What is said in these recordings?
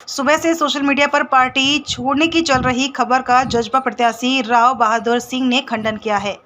सुबह से social media पर पार्टी छोड़ने की चल रही खबर का जजपा प्रत्याशी राव बहादुर सिंह ने खंडन किया है।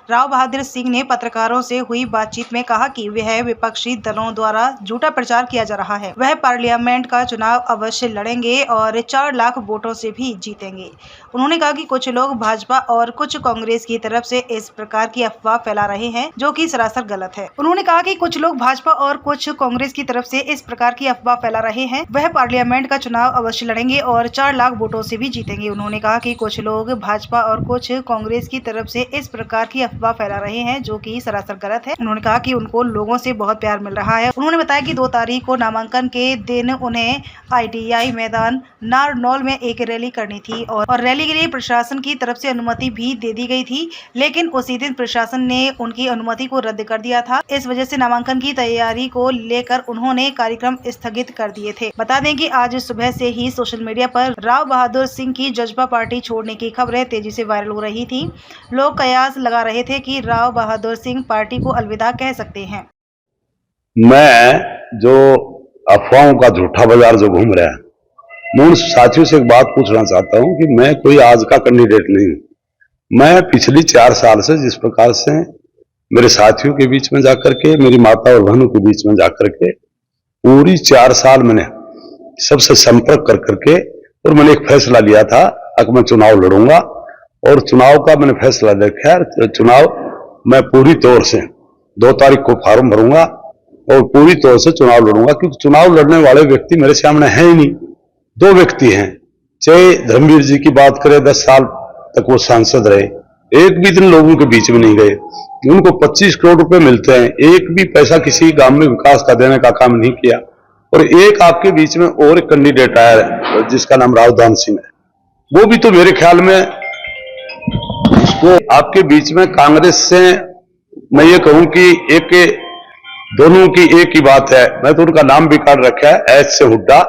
राव बहादुर सिंह ने पत्रकारों से हुई बातचीत में कहा कि वह विपक्षी दलों द्वारा झूठा प्रचार किया जा रहा है। वह पार्लियामेंट का चुनाव अवश्य लड़ेंगे और 4 लाख वोटों से भी जीतेंगे। उन्होंने कहा कि कुछ लोग भाजपा और कुछ कांग्रेस की तरफ से इस प्रकार की अफवाह फैला रहे हैं, जो कि सरासर गलत है। उन्होंने कहा कि कुछ लोग भाजपा और कुछ कांग्रेस की तरफ से इस प्रकार की अफवाह फैला रहे हैं। वह पार्लियामेंट का चुनाव अवश्य लड़ेंगे और 4 लाख वोटों से भी जीतेंगे। उन्होंने कहा कि कुछ लोग भाजपा और कुछ कांग्रेस की तरफ से इस प्रकार की अफवाह फैला रहे हैं, जो कि सरासर गलत है। उन्होंने कहा कि उनको लोगों से बहुत प्यार मिल रहा है। उन्होंने बताया कि 2 तारीख को नामांकन के दिन उन्हें ITI मैदान नारनौल में एक रैली करनी थी और रैली के लिए प्रशासन की तरफ से अनुमति भी दे दी गई थी, लेकिन उसी दिन प्रशासन ने उनकी अनुमति को रद्द कर दिया था। इस वजह से नामांकन की तैयारी को लेकर उन्होंने कार्यक्रम स्थगित कर दिए थे। बता दें कि आज सुबह से ही सोशल मीडिया पर राव बहादुर सिंह की जजपा पार्टी छोड़ने की खबरें तेजी से वायरल हो रही थी। लोग कयास लगा रहे थे कि राव बहादुर सिंह पार्टी को अलविदा कह सकते हैं। मैं जो अफवाहों का झूठा बाजार जो घूम रहा है, मैं उन साथियों से एक बात पूछना चाहता हूं कि मैं कोई आज का कैंडिडेट नहीं हूं। मैं पिछली 4 साल से जिस प्रकार से मेरे साथियों के बीच में जाकर के, मेरी माता और बहनों के बीच में जाकर के पूरी 4 साल मैंने सबसे संपर्क कर करके और मैंने एक फैसला लिया था कि मैं चुनाव लड़ूंगा और चुनाव का मैंने फैसला रखा है। चुनाव मैं पूरी तौर से 2 तारीख को फॉर्म भरूंगा और पूरी तौर से चुनाव लड़ूंगा, क्योंकि चुनाव लड़ने वाले व्यक्ति मेरे सामने है ही नहीं। 2 व्यक्ति हैं। चाहे धर्मवीर जी की बात करें, 10 साल तक वो सांसद रहे, एक भी दिन लोगों के बीच में नहीं गए। उनको 25 करोड़ रुपए मिलते हैं, एक भी पैसा किसी गांव में विकास का देने का काम नहीं किया। और एक आपके बीच में और एक कैंडिडेट आया है जिसका नाम रावदान सिंह है, वो भी तो मेरे ख्याल में उसको आपके बीच में कांग्रेस से मैं ये कहूं कि एक दोनों की एक ही बात है। मैं तो उनका नाम भी काट रखा है, एच से हुड्डा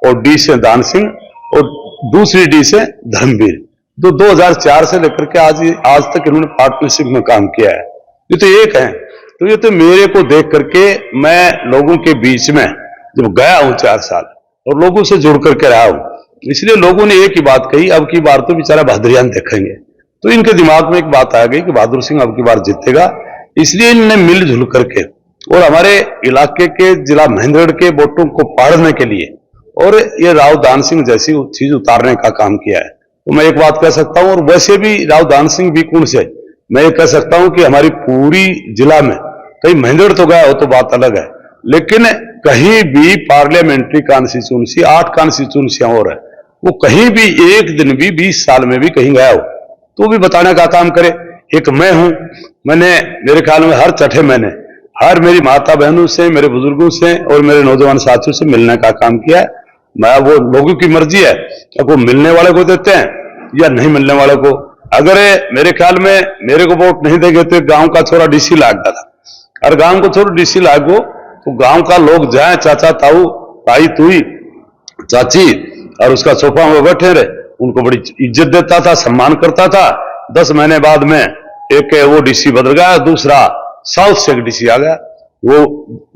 और डी से दान सिंह और दूसरी डी से धर्मवीर। तो 2004 से लेकर के आज तक इन्होंने पार्टनरशिप में काम किया है। ये तो एक है। तो ये तो मेरे को देख करके मैं लोगों के बीच में जब गया हूं 4 साल और लोगों से जुड़ करके रहा हूं, इसलिए लोगों ने एक ही बात कही, अब की बार तो बेचारा बहादुरियान देखेंगे। तो इनके दिमाग में एक बात आ गई कि बहादुर सिंह अब की बार जीतेगा, इसलिए इन्होंने मिलजुल करके और हमारे इलाके के जिला महेंद्रगढ़ के वोटों को पाड़ने के लिए और ये राव दान सिंह जैसी चीज उतारने का काम किया है। तो मैं एक बात कह सकता हूं, और वैसे भी राव दान सिंह भी कौन से, मैं ये कह सकता हूं कि हमारी पूरी जिला में कहीं महेंद्रगढ़ तो गया हो तो बात अलग है, लेकिन कहीं भी पार्लियामेंट्री कॉन्स्टिट्यूंसी 8 कॉन्स्टिट्यूंसियां और है, वो कहीं भी एक दिन भी 20 साल में भी कहीं गया हो तो भी बताने का काम करे। एक मैं हूं, मैंने मेरे ख्याल में हर चढ़े मैंने हर मेरी माता बहनों से, मेरे बुजुर्गों से और मेरे नौजवान साथियों से मिलने का काम किया है। मैं वो लोगों की मर्जी है कि वो मिलने वाले को देते हैं या नहीं मिलने वाले को। अगर मेरे ख्याल में मेरे को वोट नहीं देंगे तो गांव का छोरा DC लागता था, और गांव को छोरा DC लागो तो गांव का लोग जाए, चाचा ताऊ ताई तुई चाची, और उसका सोफा में बैठे रहे, उनको बड़ी इज्जत देता था, सम्मान करता था। 10 महीने बाद में एक वो DC बदल गया, दूसरा साउथ से DC आ गया। वो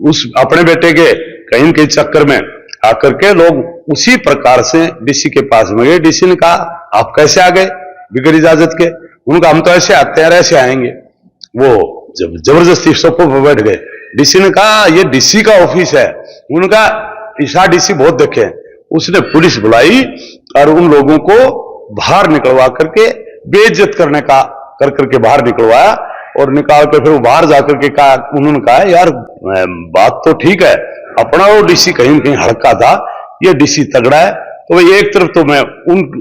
उस अपने बेटे के कहीं के चक्कर में आकर के लोग उसी प्रकार से DC के पास में गए। DC ने कहा आप कैसे आ गए बिगर इजाजत के? उनका हम तो ऐसे आते हैं, ऐसे आएंगे। वो जब जबरदस्ती सोफे पर बैठ गए। DC ने कहा ये DC का ऑफिस है। उनका ईशा DC बहुत देखे। उसने पुलिस बुलाई और उन लोगों को बाहर निकलवा करके बेइज्जत करने का कर करके बाहर निकलवाया, और निकाल के फिर वो बाहर जाकर के कहा, उन्होंने कहा यार बात तो ठीक है, अपना वो DC कहीं कहीं हड़का था, ये DC तगड़ा है। तो एक तरफ तो मैं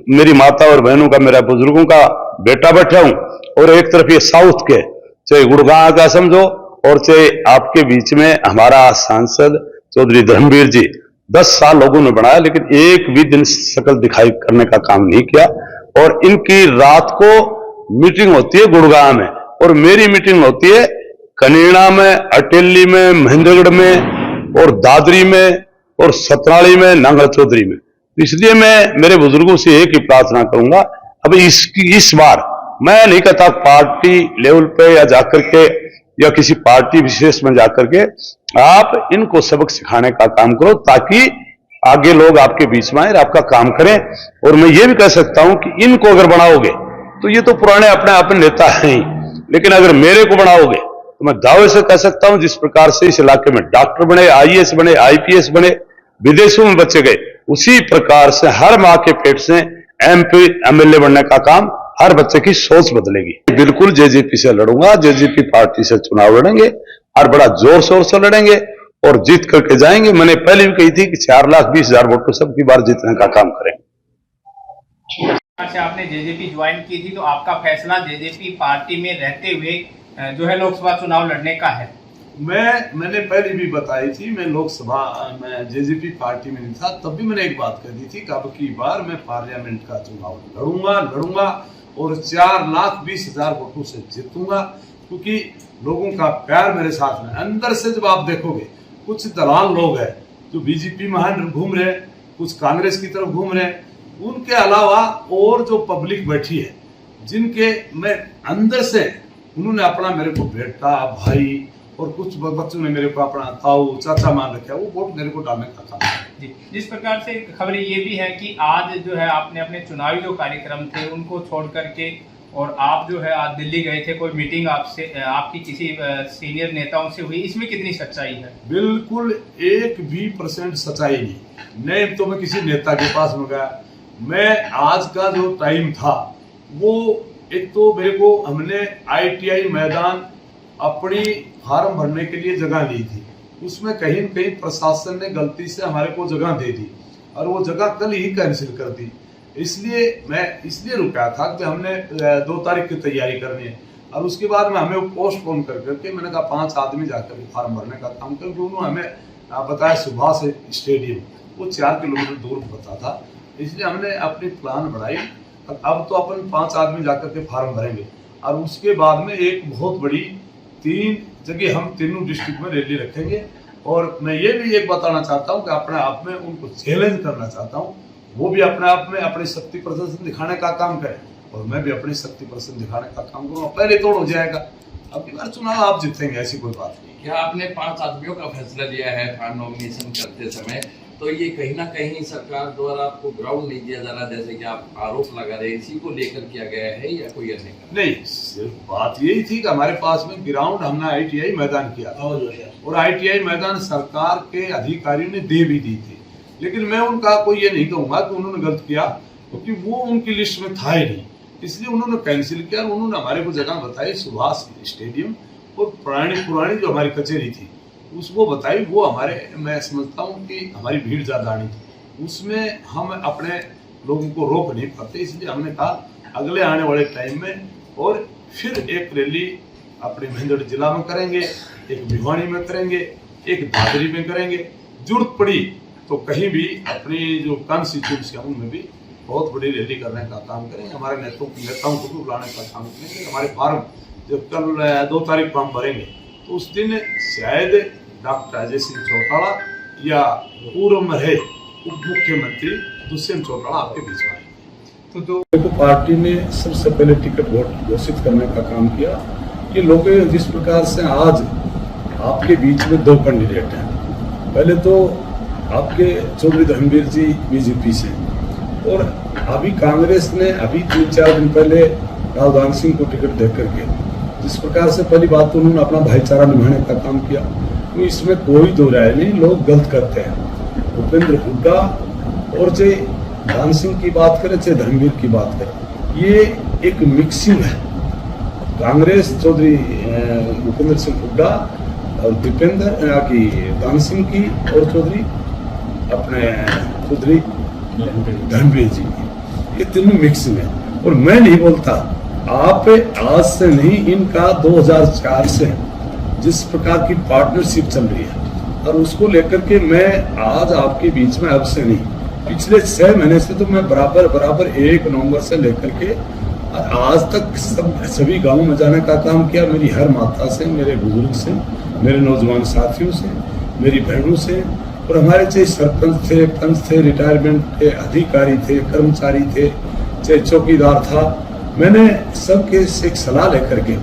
मेरी माता और बहनों का, मेरा बुजुर्गों का बेटा बैठा हूं, और एक तरफ ये साउथ के, चाहे गुड़गांव का समझो और चाहे आपके बीच में हमारा सांसद चौधरी धर्मवीर जी, 10 साल लोगों ने बनाया, लेकिन एक भी दिन शकल दिखाई करने का काम नहीं किया। और इनकी रात को मीटिंग होती है गुड़गांव में, और मेरी मीटिंग होती है कनेड़ा में, अटेली में, महेंद्रगढ़ में और दादरी में और सतराली में, नांगल चौधरी में। इसलिए मैं मेरे बुजुर्गों से एक ही प्रार्थना करूंगा, अब इस बार मैं नहीं कहता पार्टी लेवल पे या जाकर के या किसी पार्टी विशेष में जाकर के आप इनको सबक सिखाने का काम करो, ताकि आगे लोग आपके बीच में आए और आपका काम करें। और मैं ये भी कह सकता हूं कि इनको अगर बनाओगे तो ये तो पुराने अपने आप में नेता हैं ही, लेकिन अगर मेरे को बनाओगे तो मैं दावे से कह सकता हूं जिस प्रकार से इस इलाके में डॉक्टर बने, आईएएस बने, आईपीएस बने, विदेशों में बच्चे गए, उसी प्रकार से हर मां के पेट से एमपी एमएलए बनने का काम, हर बच्चे की सोच बदलेगी। बिल्कुल जेजेपी से लड़ूंगा, जेजेपी पार्टी से चुनाव लड़ेंगे और बड़ा जोर शोर से लड़ेंगे और जीत करके जाएंगे। मैंने पहले भी कही थी कि 4,20,000 वोटों सबकी बार जीतने का काम करेंगे। अच्छा, आपने जेजेपी ज्वाइन की थी तो आपका फैसला जेजेपी पार्टी में रहते हुए जो है लोकसभा चुनाव लड़ने का है। मैंने पहले भी बताई थी, मैं लोकसभा में जेजेपी पार्टी में नहीं था, तब भी मैंने एक बात कह दी थी कि अब की बार मैं पार्लियामेंट का चुनाव लड़ूंगा और 4,20,000 वोटों से जीतूंगा, क्योंकि लोगों का प्यार मेरे साथ में। अंदर से जब आप देखोगे कुछ दलाल लोग हैं जो बीजेपी में घूम रहे हैं, कुछ कांग्रेस की तरफ घूम रहे हैं, उनके अलावा और जो पब्लिक बैठी है जिनके मैं अंदर से उन्होंने अपना मेरे को बेटा भाई और कुछ बच्चों ने मेरे को अपना ताऊ चाचा मान रखा है, वो वोट मेरे को डालने का काम है। जी, जिस प्रकार से खबरें ये भी है कि आज जो है आपने अपने चुनावी जो कार्यक्रम थे उनको छोड़ करके और आप जो है आज दिल्ली गए थे, कोई मीटिंग आपसे आपकी किसी सीनियर नेताओं से हुई, इसमें कितनी सच्चाई है? बिल्कुल 1% सच्चाई नहीं तो मैं किसी नेता के पास में गया। मैं आज का जो टाइम था वो एक तो मेरे को हमने ITI मैदान अपनी फार्म भरने के लिए जगह ली थी, उसमें कहीं न कहीं प्रशासन ने गलती से हमारे को जगह दे दी और वो जगह कल ही कैंसिल कर दी। इसलिए मैं रुका था कि हमने 2 तारीख की तैयारी करनी है और उसके बाद में हमें पोस्टपोन करके मैंने कहा 5 आदमी जाकर फार्म भरने का काम कर। उन्होंने हमें बताया सुभाष स्टेडियम, वो 4 किलोमीटर दूर पता था, इसलिए हमने अपनी प्लान बढ़ाई। अब तो अपन 5 आदमी जाकर के फार्म भरेंगे और उसके बाद में एक बहुत बड़ी 3 जगह हम तीनों डिस्ट्रिक्ट में रैली रखेंगे। और मैं ये भी एक बताना चाहता हूँ कि अपने आप में उनको चैलेंज करना चाहता हूँ, वो भी अपने आप में अपनी शक्ति प्रदर्शन दिखाने का काम करें और मैं भी अपनी शक्ति प्रदर्शन दिखाने का काम करूँगा। पहले तोड़ हो जाएगा, अब की बार चुनाव आप जीतेंगे, ऐसी कोई बात नहीं। क्या आपने 5 आदमियों का फैसला लिया है फॉर्म नॉमिनेशन करते समय, तो ये कहीं ना कहीं सरकार द्वारा आपको ग्राउंड नहीं दिया जा रहा, जैसे कि आप आरोप लगा रहे, इसी को लेकर किया गया है या कोई अन्य? नहीं, सिर्फ बात यही थी कि हमारे पास में ग्राउंड हमने ITI मैदान किया था और ITI मैदान सरकार के अधिकारियों ने दे भी दी थी, लेकिन मैं उनका कोई ये नहीं कहूँगा कि उन्होंने गलत किया, क्योंकि वो उनकी लिस्ट में था ही नहीं, इसलिए उन्होंने कैंसिल किया। उन्होंने हमारे को जगह बताई सुभाष स्टेडियम और पुरानी जो हमारी कचहरी थी उसको बताई, वो हमारे, मैं समझता हूँ कि हमारी भीड़ ज़्यादा आनी थी, उसमें हम अपने लोगों को रोक नहीं पाते, इसलिए हमने कहा अगले आने वाले टाइम में और फिर एक रैली अपने महेंद्रगढ़ जिला में करेंगे, एक भिवानी में करेंगे, एक दादरी में करेंगे, जरूरत पड़ी तो कहीं भी अपनी जो कॉन्स्टिट्यूंसी है उनमें भी बहुत बड़ी रैली करने का काम करेंगे। हमारे नेताओं को भी बुलाने का काम करेंगे। हमारे फार्म जब कल 2 तारीख को हम भरेंगे तो उस दिन शायद डॉक्टर अजय सिंह चौटाला या पूर्व में रहे उप मुख्यमंत्री दुष्यंत चौटाला आपके बीच में आएंगे। तो पार्टी ने सबसे पहले टिकट वोट घोषित करने का काम किया कि लोग जिस प्रकार से आज आपके बीच में 2 कैंडिडेट हैं, पहले तो आपके चौधरी धर्मवीर जी बीजेपी से और अभी कांग्रेस ने अभी 3-4 दिन पहले राव सिंह को टिकट दे करके जिस प्रकार से पहली बात तो उन्होंने अपना भाईचारा निभाने का काम किया, तो इसमें कोई दो राय नहीं, लोग गलत करते हैं। भूपेंद्र हुड्डा और चाहे दान सिंह की बात करें चाहे धर्मवीर की बात करें, ये एक मिक्सिंग है। कांग्रेस चौधरी भूपेंद्र सिंह हुड्डा और दीपेंद्र की दान सिंह की और चौधरी धर्मवीर जी की, ये तीनों मिक्सिंग है। और मैं नहीं बोलता, आप आज से नहीं, इनका 2004 से जिस प्रकार की पार्टनरशिप चल रही है और उसको लेकर के मैं आज आपके बीच में अब से नहीं, पिछले 6 महीने से तो मैं बराबर 1 नवंबर से लेकर के आज तक सभी गांवों में जाने का काम किया। मेरी हर माता से, मेरे बुजुर्ग से, मेरे नौजवान साथियों से, मेरी बहनों से, और हमारे चाहे सरपंच थे, पंच थे, रिटायरमेंट के अधिकारी थे, कर्मचारी थे, चाहे चौकीदार था, मैंने सबके से एक सलाह लेकर के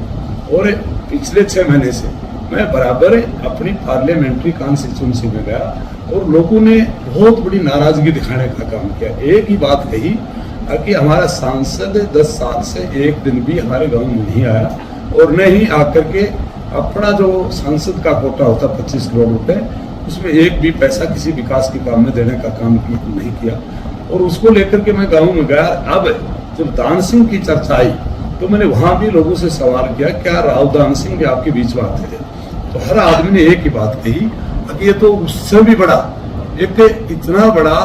और पिछले 6 महीने से मैं बराबर अपनी पार्लियामेंट्री कॉन्स्टिट्यूंसी में गया और लोगों ने बहुत बड़ी नाराजगी दिखाने का काम किया। एक ही बात कही कि हमारा सांसद 10 साल से एक दिन भी हमारे गांव में नहीं आया और न ही आकर के अपना जो सांसद का कोटा होता 25 करोड़ रुपए, उसमें एक भी पैसा किसी विकास के काम में देने का काम नहीं किया। और उसको लेकर के मैं गाँव में गया। अब जब दान सिंह की चर्चा आई तो मैंने वहां भी लोगों से सवाल किया, क्या राव दान सिंह भी आपके बीच में आते थे? तो हर आदमी ने एक ही बात कही कि ये तो उससे भी बड़ा, एक इतना बड़ा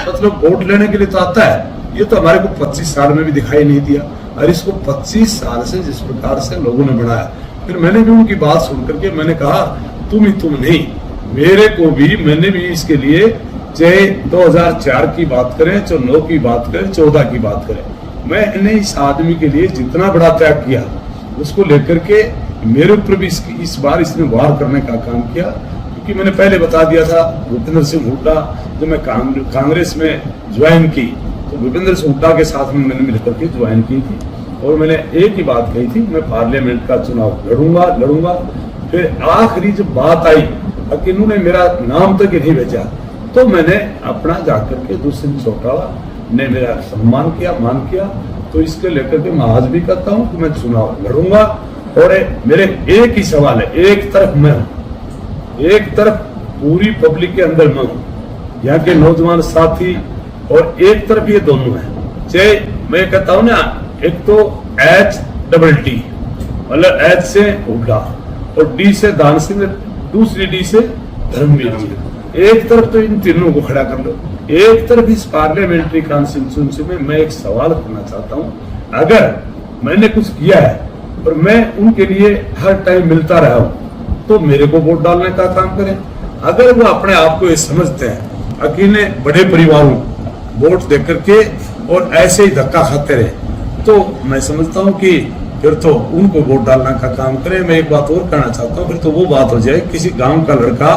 मतलब वोट लेने के लिए तो आता है, ये तो हमारे को 25 साल में भी दिखाई नहीं दिया। और इसको 25 साल से जिस प्रकार से लोगों ने बढ़ाया, फिर मैंने भी उनकी बात सुन करके मैंने कहा तुम ही तुम नहीं, मेरे को भी, मैंने भी इसके लिए चाहे 2004 की बात करें, चाहे 9 की बात करें, 14 की बात करें, मैंने इस आदमी के लिए जितना बड़ा त्याग किया उसको लेकर के मेरे ऊपर भी इस बार इसने वार करने का काम किया। क्योंकि मैंने पहले बता दिया था, भूपेंद्र सिंह हुड्डा जब मैं कांग्रेस में ज्वाइन की तो भूपेंद्र सिंह हुड्डा के साथ में मैंने मिलकर के ज्वाइन की थी और मैंने एक ही बात कही थी, मैं पार्लियामेंट का चुनाव लड़ूंगा। फिर आखिरी जब बात आई कि इन्होंने मेरा नाम तक ही नहीं भेजा तो मैंने अपना जाकर के दुष्यंत चौटाला ने मेरा सम्मान किया, मान किया। तो इसके लेकर के मैं आज भी कहता हूँ कि मैं चुनाव लड़ूंगा। और मेरे एक ही सवाल है, एक तरफ मैं हूँ, एक तरफ पूरी पब्लिक के अंदर मैं हूँ, यहाँ के नौजवान साथी, और एक तरफ ये दोनों है। चाहे मैं कहता हूँ ना, एक तो HDD मतलब H से हुड्डा और D से दान सिंह, दूसरी D से धर्मवीर जी। एक तरफ तो इन तीनों को खड़ा कर लो, एक तरफ इस पार्लियामेंट्री कॉन्स्टिट्यूंसी में मैं एक सवाल करना चाहता हूँ, अगर मैंने कुछ किया है और मैं उनके लिए हर टाइम मिलता रहा हूँ तो मेरे को वोट डालने का काम करें। अगर वो अपने आप को ये समझते हैं अकेले बड़े परिवारों वोट देकर के और ऐसे ही धक्का खाते रहे तो मैं समझता हूँ कि फिर तो उनको वोट डालने का काम करें। मैं एक बात और कहना चाहता हूँ, फिर तो वो बात हो जाए, किसी गांव का लड़का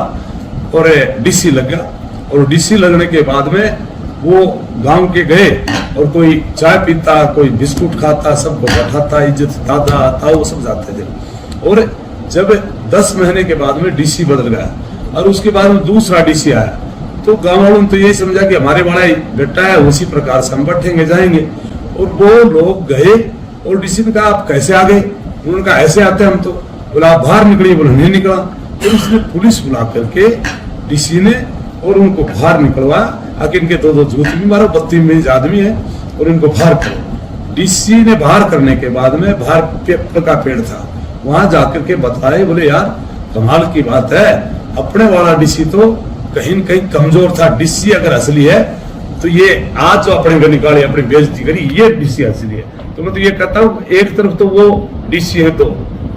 और DC लग गया और DC लगने के बाद में वो गांव के गए और कोई चाय पीता, कोई बिस्कुट खाता, सबको बैठाता, इज्जत दादा आता, वो सब जाते थे। और जब 10 महीने के बाद में DC बदल गया और उसके बाद में दूसरा DC आया तो गांव वालों ने तो यही समझा कि हमारे बड़ा ही बेटा है, उसी प्रकार से हम बैठेंगे जाएंगे। और वो लोग गए और DC ने कहा आप कैसे आ गए? उन्होंने कहा ऐसे आते हम तो। बोला आप बाहर निकलिए, बोला नहीं निकला। फिर उसने पुलिस बुला करके DC ने और उनको बाहर निकलवा, आके इनके 2 जूत भी मारो, 32 आदमी है और इनको बाहर करो। DC ने बाहर करने के बाद में बाहर पेपर का पेड़ था, वहां जाकर के बताए, बोले यार कमाल की बात है, अपने वाला DC तो कहीं न कहीं कमजोर था। DC अगर असली है तो ये आज जो अपने को निकाले, अपनी बेइज्जती करी, ये DC असली है। तो मैं तो ये कहता हूँ, एक तरफ तो वो DC है तो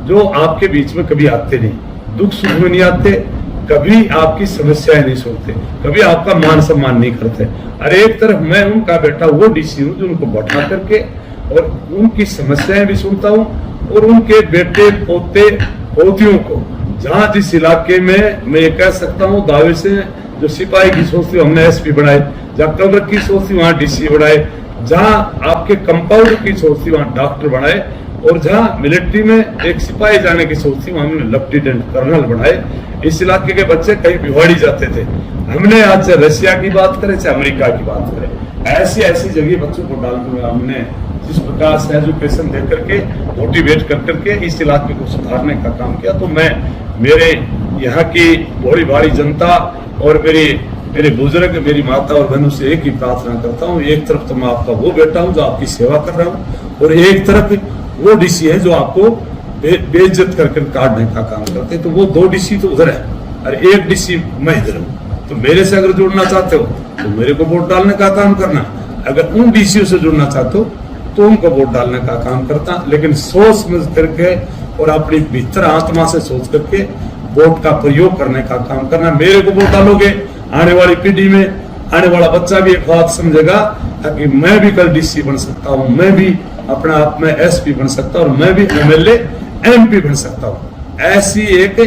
जो आपके बीच में कभी आते नहीं, दुख सुख में नहीं आते, कभी आपकी समस्याएं नहीं सुनते, कभी आपका मान सम्मान नहीं करते। और एक तरफ मैं उनका बेटा वो DC हूँ जो उनको बैठा करके और उनकी समस्याएं भी सुनता हूँ और उनके बेटे पोते पोतियों को, जहाँ जिस इलाके में मैं ये कह सकता हूँ दावे से, जो सिपाही की सोच थी हमने SP बनाए, जहाँ कलर की सोच थी वहाँ DC बनाए, जहाँ आपके कंपाउंडर की सोच थी वहाँ डॉक्टर बनाए, और जहाँ मिलिट्री में एक सिपाही जाने की सोच थी वहाँ हमने लेफ्टिनेंट कर्नल बनाए। इस इलाके के बच्चे कहीं भिवाड़ी जाते थे। हमने आज चाहे रशिया की बात करें चाहे अमेरिका की बात करें, ऐसी ऐसी जगह बच्चों को डालते हुए हमने जिस प्रकार से एजुकेशन दे करके मोटिवेट कर करके इस इलाके को सुधारने का काम किया। तो मैं मेरे यहाँ की बड़ी भारी जनता और मेरे बुजुर्ग, मेरी माता और बहनों से एक ही प्रार्थना करता हूँ, एक तरफ तो मैं आपका वो बेटा हूँ जो आपकी सेवा कर रहा हूँ और एक तरफ वो DC है जो आपको बेइज्जत करके काटने का काम करते हैं। तो वो 2 DC तो उधर है और एक DC मैं इधर हूँ। तो मेरे से अगर जुड़ना चाहते हो तो मेरे को वोट डालने का काम करना, अगर उन DCओ से जुड़ना चाहते हो तो उनको वोट डालने का काम करता, लेकिन सोच समझ करके और अपनी भीतर आत्मा से सोच करके वोट का प्रयोग करने का काम करना। मेरे को वोट डालोगे, आने वाली पीढ़ी में आने वाला बच्चा भी एक बात समझेगा कि मैं भी कल DC बन सकता हूँ, मैं भी अपने आप में SP बन सकता हूँ और मैं भी MLA MP बन सकता हूँ। ऐसी एक